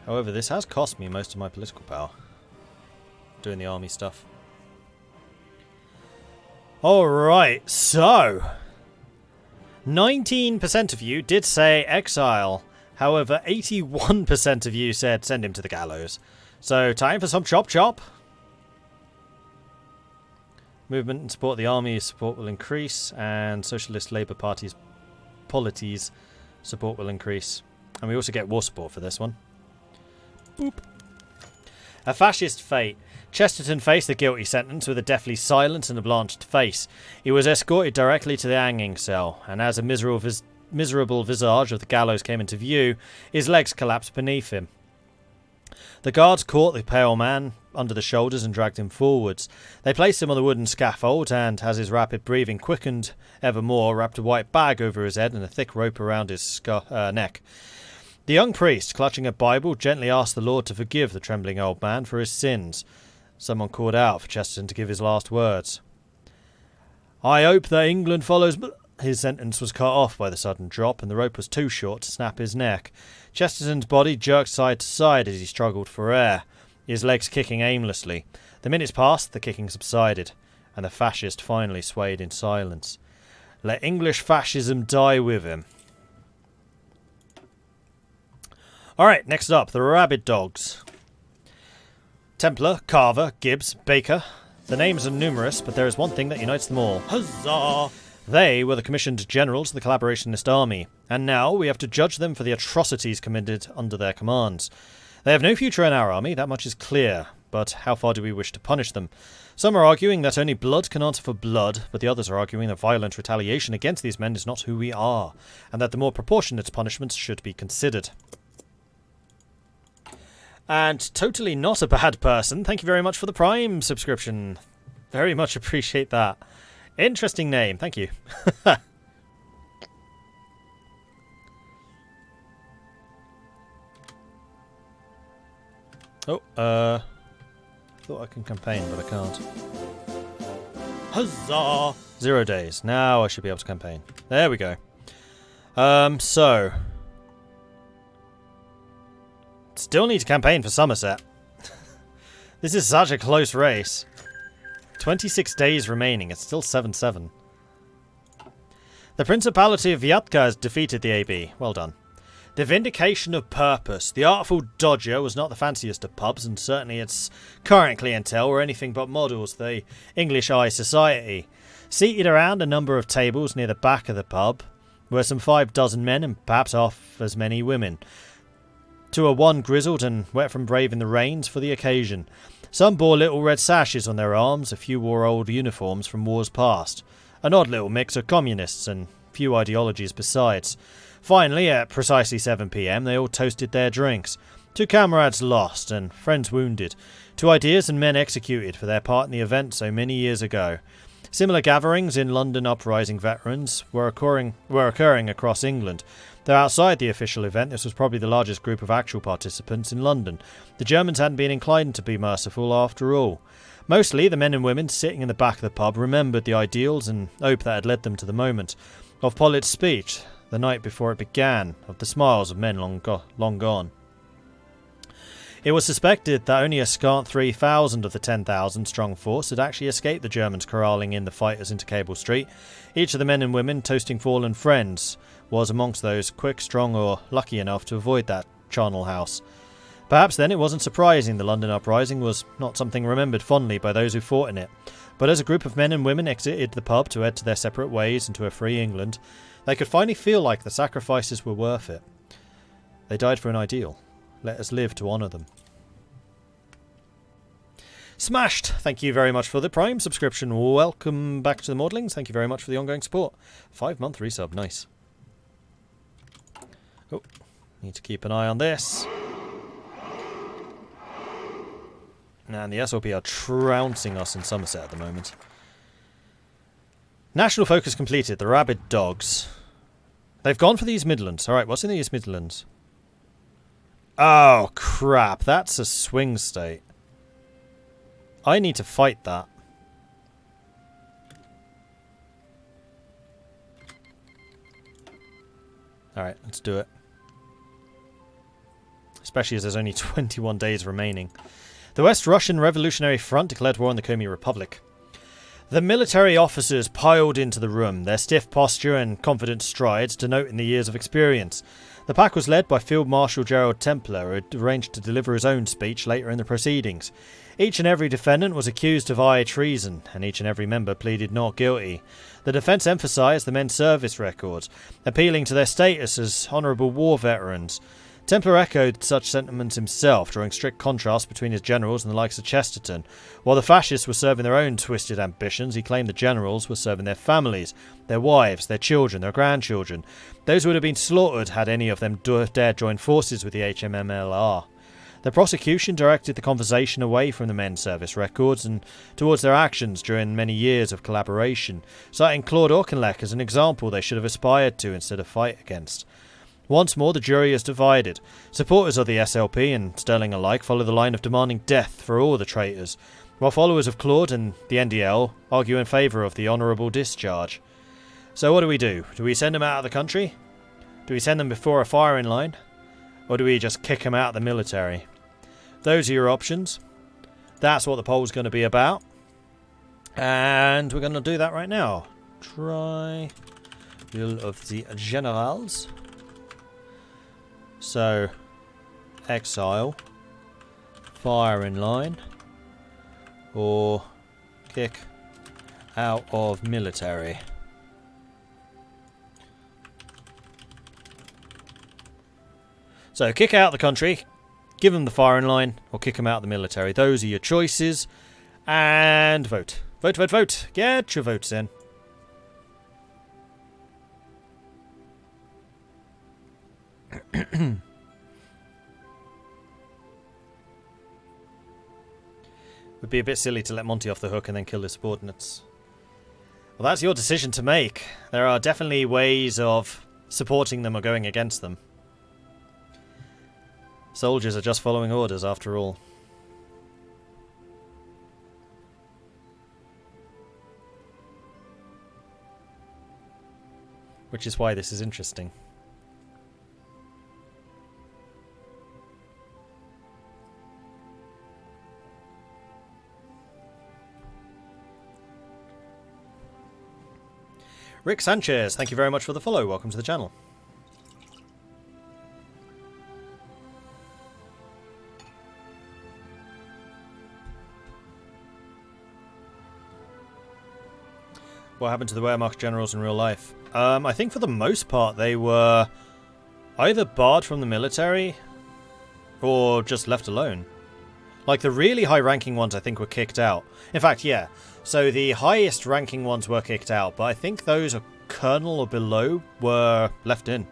However, this has cost me most of my political power. Doing the army stuff. Alright, so 19% of you did say exile. However, 81% of you said send him to the gallows. So, time for some chop chop. Movement and support the army support will increase, and Socialist Labour Party's polities support will increase. And we also get war support for this one. Boop. A fascist fate. Chesterton faced the guilty sentence with a deathly silence and a blanched face. He was escorted directly to the hanging cell, and as a miserable visage of the gallows came into view, his legs collapsed beneath him. The guards caught the pale man under the shoulders and dragged him forwards. They placed him on the wooden scaffold, and as his rapid breathing quickened evermore, wrapped a white bag over his head and a thick rope around his neck. The young priest, clutching a Bible, gently asked the Lord to forgive the trembling old man for his sins. Someone called out for Chesterton to give his last words. I hope that England follows... His sentence was cut off by the sudden drop, and the rope was too short to snap his neck. Chesterton's body jerked side to side as he struggled for air, his legs kicking aimlessly. The minutes passed, the kicking subsided, and the fascist finally swayed in silence. Let English fascism die with him. Alright, next up, the rabid dogs. Templar, Carver, Gibbs, Baker. The names are numerous, but there is one thing that unites them all. Huzzah! They were the commissioned generals of the collaborationist army, and now we have to judge them for the atrocities committed under their commands. They have no future in our army, that much is clear, but how far do we wish to punish them? Some are arguing that only blood can answer for blood, but the others are arguing that violent retaliation against these men is not who we are, and that the more proportionate punishments should be considered. And totally not a bad person, thank you very much for the Prime subscription. Very much appreciate that. Interesting name, thank you. Oh, I thought I can campaign, but I can't. Huzzah! 0 days. Now I should be able to campaign. There we go. So... Still need to campaign for Somerset. This is such a close race. 26 days remaining. It's still 7-7. The Principality of Vyatka has defeated the AB. Well done. The Vindication of Purpose. The Artful Dodger was not the fanciest of pubs, and certainly its current clientele were anything but models, the English Eye Society. Seated around a number of tables near the back of the pub were some 5 dozen men and perhaps half as many women. 2 or 1 grizzled and wet from braving the rains for the occasion. Some bore little red sashes on their arms, a few wore old uniforms from wars past. An odd little mix of communists and few ideologies besides. Finally, at precisely 7 p.m, they all toasted their drinks. 2 comrades lost and friends wounded. 2 ideas and men executed for their part in the event so many years ago. Similar gatherings in London uprising veterans were occurring across England. Though outside the official event, this was probably the largest group of actual participants in London. The Germans hadn't been inclined to be merciful after all. Mostly, the men and women sitting in the back of the pub remembered the ideals and hope that had led them to the moment. Of Pollitt's speech, the night before it began, of the smiles of men long gone. It was suspected that only a scant 3,000 of the 10,000 strong force had actually escaped the Germans corralling in the fighters into Cable Street. Each of the men and women toasting fallen friends was amongst those quick, strong, or lucky enough to avoid that charnel house. Perhaps then it wasn't surprising the London uprising was not something remembered fondly by those who fought in it. But as a group of men and women exited the pub to head to their separate ways into a free England, they could finally feel like the sacrifices were worth it. They died for an ideal. Let us live to honour them. Smashed! Thank you very much for the Prime subscription. Welcome back to the Maudlings. Thank you very much for the ongoing support. 5-month resub. Nice. Oh, need to keep an eye on this. And the SLP are trouncing us in Somerset at the moment. National focus completed. The rabid dogs. They've gone for the East Midlands. Alright, what's in the East Midlands? Oh, crap. That's a swing state. I need to fight that. Alright, let's do it. especially as there's only 21 days remaining. The West Russian Revolutionary Front declared war on the Komi Republic. The military officers piled into the room, their stiff posture and confident strides denoting the years of experience. The pack was led by Field Marshal Gerald Templar, who had arranged to deliver his own speech later in the proceedings. Each and every defendant was accused of high treason, and each and every member pleaded not guilty. The defence emphasised the men's service records, appealing to their status as honourable war veterans. Templar echoed such sentiments himself, drawing strict contrast between his generals and the likes of Chesterton. While the fascists were serving their own twisted ambitions, he claimed the generals were serving their families, their wives, their children, their grandchildren. Those would have been slaughtered had any of them dared join forces with the HMMLR. The prosecution directed the conversation away from the men's service records and towards their actions during many years of collaboration, citing Claude Auchinleck as an example they should have aspired to instead of fight against. Once more, the jury is divided. Supporters of the SLP and Sterling alike follow the line of demanding death for all the traitors, while followers of Claude and the NDL argue in favour of the honourable discharge. So what do? Do we send them out of the country? Do we send them before a firing line? Or do we just kick them out of the military? Those are your options. That's what the poll's going to be about. And we're going to do that right now. Trial of the Generals. So, exile, fire in line, or kick out of military. So, kick out the country, give them the firing line, or kick them out of the military. Those are your choices. And vote. Vote, vote, vote. Get your votes in. Would be a bit silly to let Monty off the hook and then kill his subordinates. Well, that's your decision to make. There are definitely ways of supporting them or going against them. Soldiers are just following orders after all. Which is why this is interesting. Rick Sanchez, thank you very much for the follow. Welcome to the channel. What happened to the Wehrmacht generals in real life? I think for the most part they were either barred from the military or just left alone. Like the really high-ranking ones I think were kicked out. In fact, yeah. So the highest ranking ones were kicked out, but I think those a colonel or below were left in.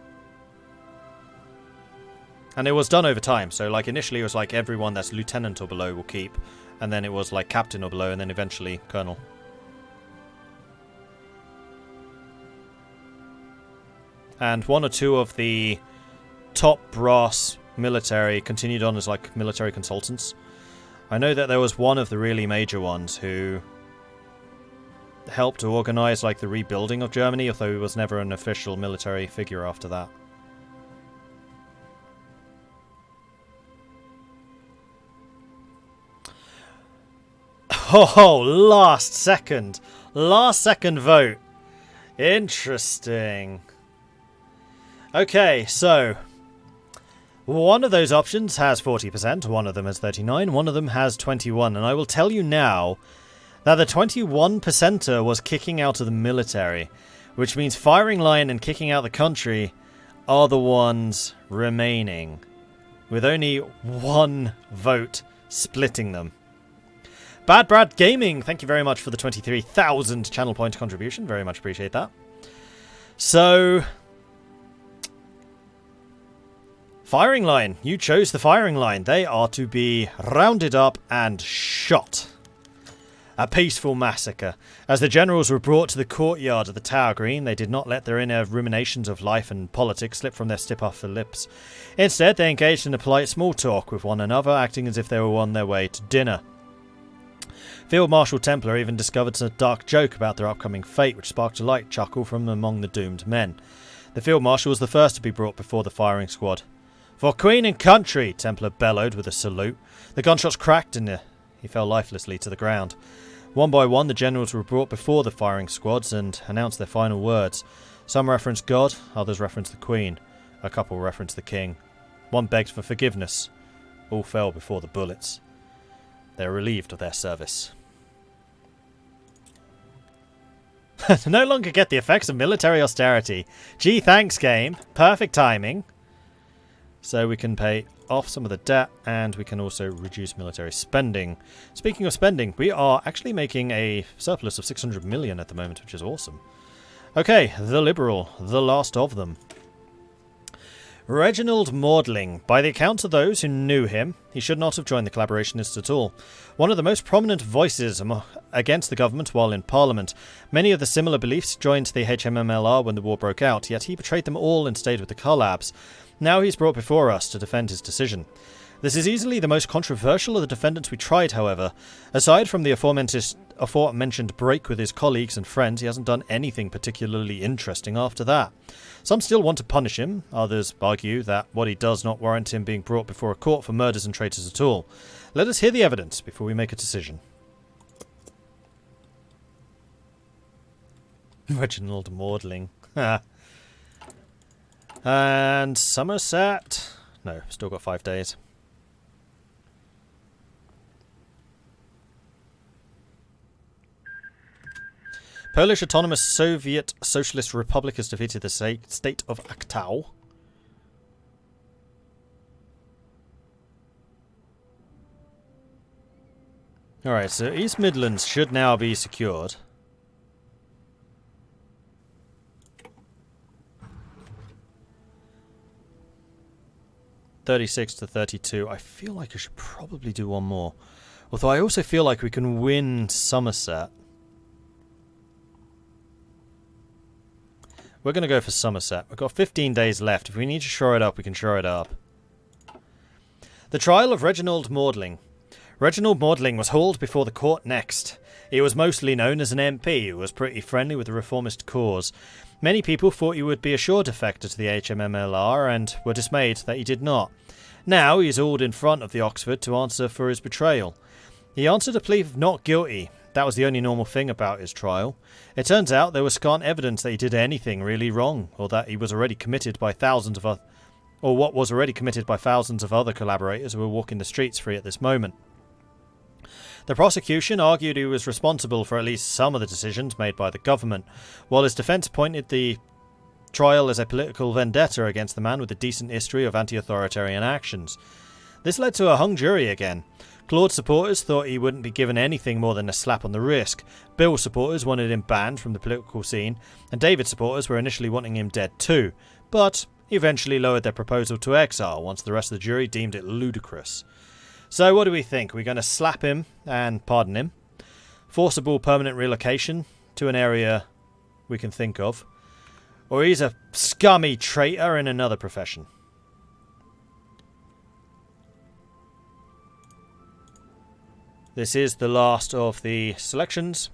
And it was done over time. So like initially it was like everyone that's lieutenant or below will keep, and then it was like captain or below, and then eventually colonel. And one or two of the top brass military continued on as like military consultants. I know that there was one of the really major ones who helped to organise like the rebuilding of Germany, although he was never an official military figure after that. Oh, last second vote. Interesting. Okay, so one of those options has 40%, one of them has 39%, one of them has 21%, and I will tell you now that the 21%er was kicking out of the military, which means firing line and kicking out the country are the ones remaining, with only one vote splitting them. Bad Brad Gaming, thank you very much for the 23,000 channel point contribution, very much appreciate that. So, firing line, you chose the firing line. They are to be rounded up and shot. A peaceful massacre. As the generals were brought to the courtyard of the Tower Green, they did not let their inner ruminations of life and politics slip from their stiff upper lips. Instead, they engaged in a polite small talk with one another, acting as if they were on their way to dinner. Field Marshal Templar even discovered a dark joke about their upcoming fate, which sparked a light chuckle from among the doomed men. The Field Marshal was the first to be brought before the firing squad. For Queen and country, Templar bellowed with a salute. The gunshots cracked and he fell lifelessly to the ground. One by one, the generals were brought before the firing squads and announced their final words. Some referenced God, others referenced the Queen. A couple referenced the King. One begged for forgiveness. All fell before the bullets. They were relieved of their service. No longer get the effects of military austerity. Gee, thanks, game. Perfect timing. So we can pay off some of the debt, and we can also reduce military spending. Speaking of spending, we are actually making a surplus of 600 million at the moment, which is awesome. Okay, the Liberal, the last of them. Reginald Mordred. By the accounts of those who knew him, he should not have joined the collaborationists at all. One of the most prominent voices against the government while in Parliament. Many of the similar beliefs joined the HMMLR when the war broke out, yet he betrayed them all and stayed with the collabs. Now he's brought before us to defend his decision. This is easily the most controversial of the defendants we tried, however. Aside from the aforementioned break with his colleagues and friends, he hasn't done anything particularly interesting after that. Some still want to punish him, others argue that what he does not warrant him being brought before a court for murders and traitors at all. Let us hear the evidence before we make a decision. Reginald Mordred. And Somerset. No, still got 5 days. Polish Autonomous Soviet Socialist Republic has defeated the state of Aktau. Alright, so East Midlands should now be secured. $36 to $32. I feel like I should probably do one more. Although I also feel like we can win Somerset. We're going to go for Somerset. We've got 15 days left. If we need to shore it up, we can shore it up. The trial of Reginald Mordred. Reginald Mordred was hauled before the court next. He was mostly known as an MP who was pretty friendly with the reformist cause. Many people thought he would be a sure defector to the HMMLR and were dismayed that he did not. Now he is hauled in front of the Oxford to answer for his betrayal. He answered a plea of not guilty. That was the only normal thing about his trial. It turns out there was scant evidence that he did anything really wrong, or that he was already committed by thousands of what was already committed by thousands of other collaborators who were walking the streets free at this moment. The prosecution argued he was responsible for at least some of the decisions made by the government, while his defence pointed the trial as a political vendetta against the man with a decent history of anti-authoritarian actions. This led to a hung jury again. Claude's supporters thought he wouldn't be given anything more than a slap on the wrist. Bill's supporters wanted him banned from the political scene, and David's supporters were initially wanting him dead too, but he eventually lowered their proposal to exile once the rest of the jury deemed it ludicrous. So what do we think? We're going to slap him and pardon him. Forcible permanent relocation to an area we can think of. Or he's a scummy traitor in another profession. This is the last of the selections.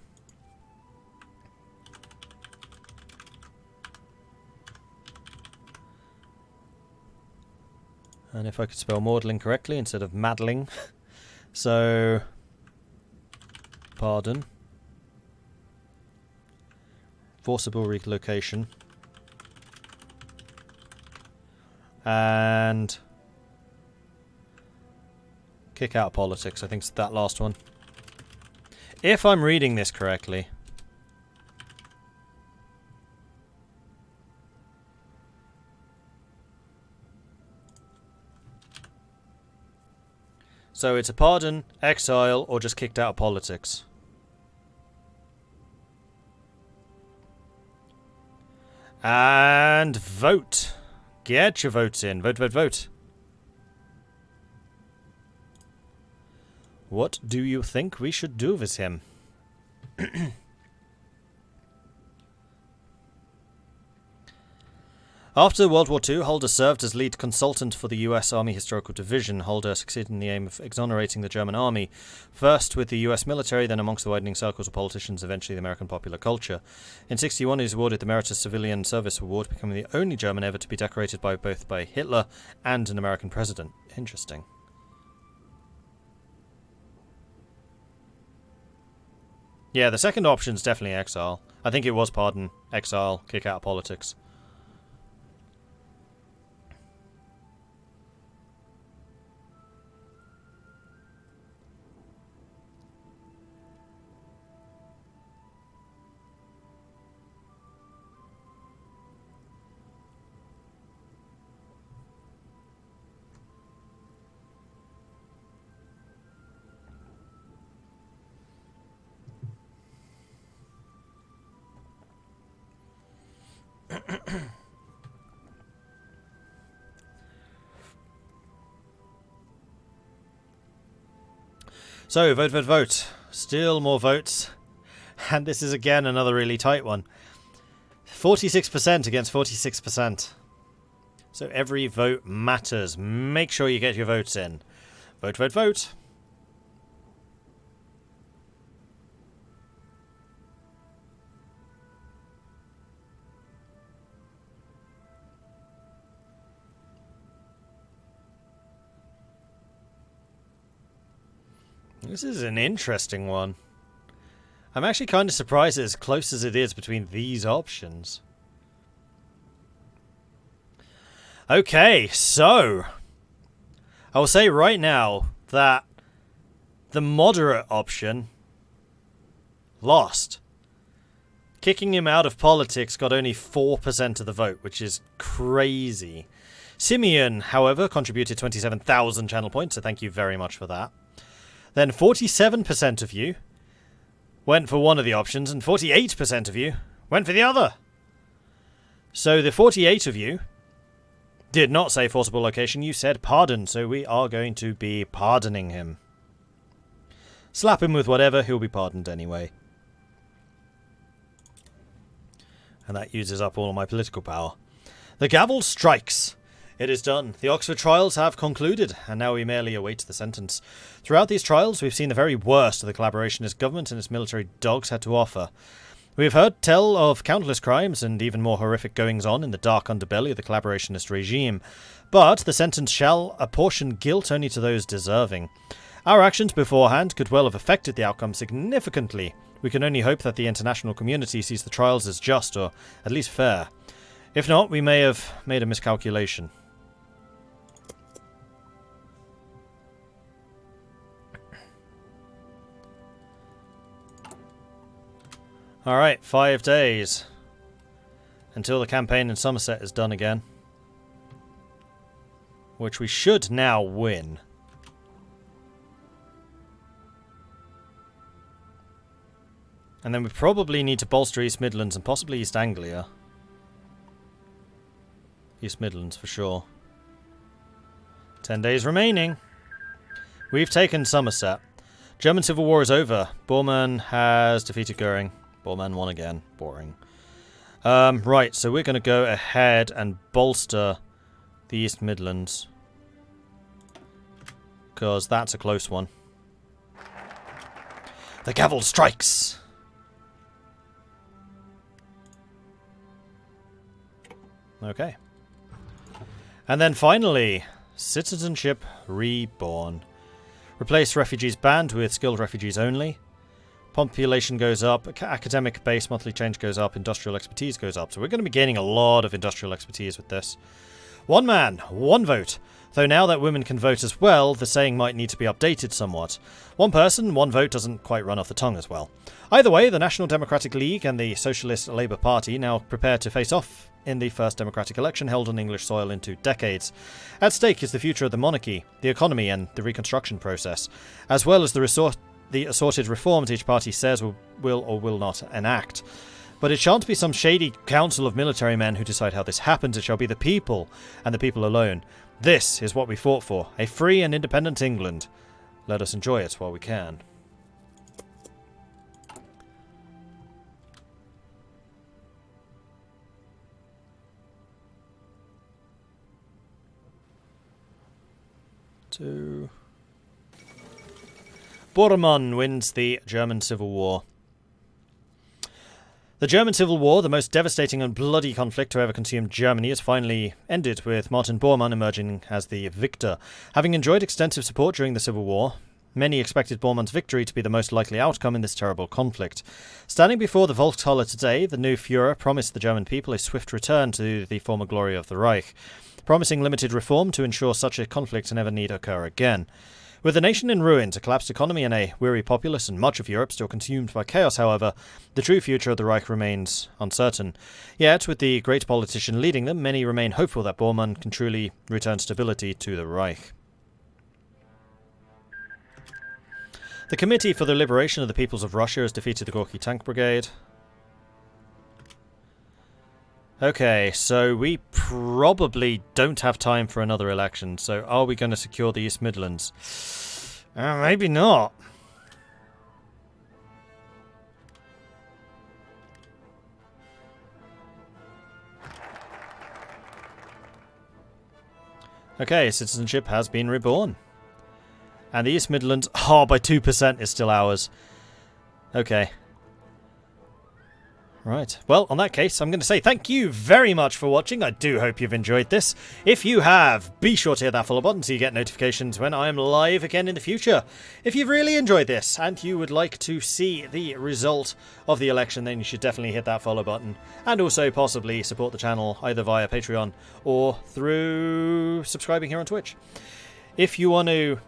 And if I could spell Maudlin correctly instead of Maddling. So, pardon. Forcible relocation. And kick out politics. I think it's that last one. If I'm reading this correctly. So it's a pardon, exile, or just kicked out of politics. And vote. Get your votes in. Vote, vote, vote. What do you think we should do with him? After World War II, Holder served as lead consultant for the US Army Historical Division. Holder succeeded in the aim of exonerating the German army, first with the US military, then amongst the widening circles of politicians, eventually the American popular culture. In 1961, he was awarded the Meritorious Civilian Service Award, becoming the only German ever to be decorated by both Hitler and an American president. Interesting. Yeah, the second option is definitely exile. I think it was pardon, exile, kick out of politics. So, vote, vote, vote. Still more votes. And this is again another really tight one. 46% against 46%. So every vote matters. Make sure you get your votes in. Vote, vote, vote. This is an interesting one. I'm actually kind of surprised it's as close as it is between these options. Okay, so I will say right now that the moderate option lost. Kicking him out of politics got only 4% of the vote, which is crazy. Simeon, however, contributed 27,000 channel points, so thank you very much for that. Then 47% of you went for one of the options, and 48% of you went for the other. So the 48 of you did not say forcible location, you said pardon, so we are going to be pardoning him. Slap him with whatever, he'll be pardoned anyway. And that uses up all of my political power. The gavel strikes. It is done. The Oxford trials have concluded, and now we merely await the sentence. Throughout these trials, we've seen the very worst of the collaborationist government and its military dogs had to offer. We have heard tell of countless crimes and even more horrific goings-on in the dark underbelly of the collaborationist regime, but the sentence shall apportion guilt only to those deserving. Our actions beforehand could well have affected the outcome significantly. We can only hope that the international community sees the trials as just, or at least fair. If not, we may have made a miscalculation. Alright, 5 days until the campaign in Somerset is done again. Which we should now win. And then we probably need to bolster East Midlands and possibly East Anglia. East Midlands for sure. 10 days remaining. We've taken Somerset. German Civil War is over. Bormann has defeated Goering. Bormann won again. Boring. Right, so we're going to go ahead and bolster the East Midlands. Because that's a close one. The gavel strikes! Okay. And then finally, citizenship reborn. Replace refugees banned with skilled refugees only. Population goes up, academic base monthly change goes up, industrial expertise goes up. So we're going to be gaining a lot of industrial expertise with this. One man, one vote. Though now that women can vote as well, the saying might need to be updated somewhat. One person, one vote doesn't quite run off the tongue as well. Either way, the National Democratic League and the Socialist Labour Party now prepare to face off in the first democratic election held on English soil in 2 decades. At stake is the future of the monarchy, the economy and the reconstruction process, as well as the assorted reforms each party says will or will not enact. But it shan't be some shady council of military men who decide how this happens. It shall be the people, and the people alone. This is what we fought for, a free and independent England. Let us enjoy it while we can. 2. Bormann wins the German Civil War. The German Civil War, the most devastating and bloody conflict to ever consume Germany, has finally ended, with Martin Bormann emerging as the victor. Having enjoyed extensive support during the Civil War, many expected Bormann's victory to be the most likely outcome in this terrible conflict. Standing before the Volkshalle today, the new Führer promised the German people a swift return to the former glory of the Reich, promising limited reform to ensure such a conflict never need occur again. With the nation in ruins, a collapsed economy and a weary populace, and much of Europe still consumed by chaos, however, the true future of the Reich remains uncertain. Yet, with the great politician leading them, many remain hopeful that Bormann can truly return stability to the Reich. The Committee for the Liberation of the Peoples of Russia has defeated the Gorky Tank Brigade. Okay, so we probably don't have time for another election, so are we going to secure the East Midlands? Maybe not. Okay, citizenship has been reborn. And the East Midlands, by 2% is still ours. Okay. Right. Well, on that case, I'm going to say thank you very much for watching. I do hope you've enjoyed this. If you have, be sure to hit that follow button so you get notifications when I am live again in the future. If you've really enjoyed this and you would like to see the result of the election, then you should definitely hit that follow button. And also possibly support the channel either via Patreon or through subscribing here on Twitch. If you want to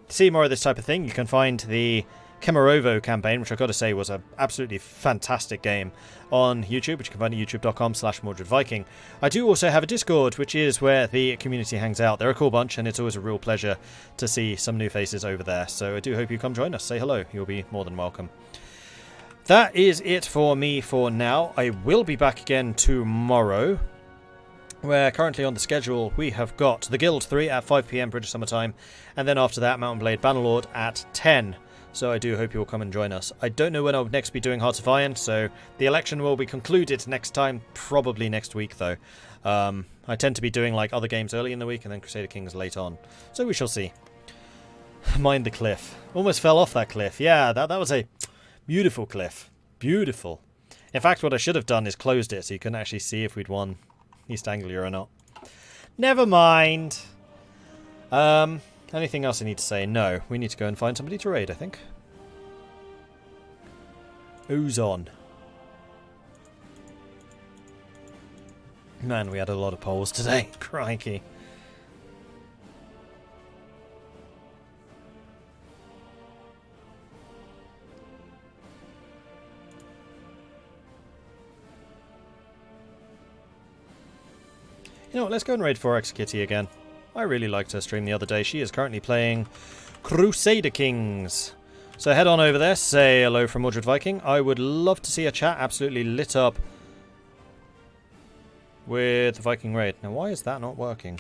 see more of this type of thing, you can find the Kemerovo campaign, which I've got to say was an absolutely fantastic game, on YouTube, which you can find at youtube.com/MordredViking. I do also have a Discord, which is where the community hangs out. They're a cool bunch, and it's always a real pleasure to see some new faces over there. So I do hope you come join us. Say hello. You'll be more than welcome. That is it for me for now. I will be back again tomorrow, where currently on the schedule we have got the Guild 3 at 5 PM British Summer Time, and then after that Mountain Blade Bannerlord at 10. So I do hope you'll come and join us. I don't know when I'll next be doing Hearts of Iron, so the election will be concluded next time, probably next week though. I tend to be doing like other games early in the week and then Crusader Kings late on. So we shall see. Mind the cliff. Almost fell off that cliff. Yeah, that was a beautiful cliff. Beautiful. In fact, what I should have done is closed it so you couldn't actually see if we'd won East Anglia or not. Never mind. Anything else I need to say? No. We need to go and find somebody to raid, I think. Who's on? Man, we had a lot of polls today. Crikey. You know what, let's go and raid 4X Kitty again. I really liked her stream the other day. She is currently playing Crusader Kings. So head on over there, say hello from Mordred Viking. I would love to see a chat absolutely lit up with the Viking raid. Now why is that not working?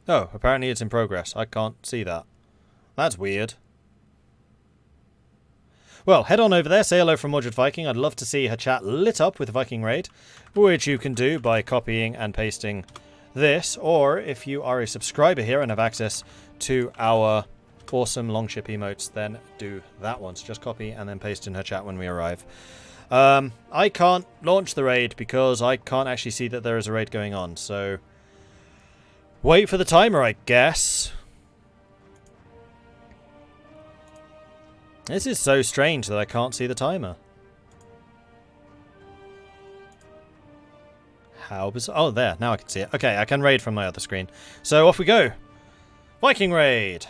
Oh, apparently it's in progress. I can't see that. That's weird. Well, head on over there, say hello from Mordred Viking. I'd love to see her chat lit up with the Viking raid, which you can do by copying and pasting this, or if you are a subscriber here and have access to our awesome longship emotes, then do that one. So just copy and then paste in her chat when we arrive. I can't launch the raid because I can't actually see that there is a raid going on, so wait for the timer, I guess. This is so strange that I can't see the timer. How bizarre. Oh, there. Now I can see it. Okay, I can raid from my other screen. So off we go. Viking raid.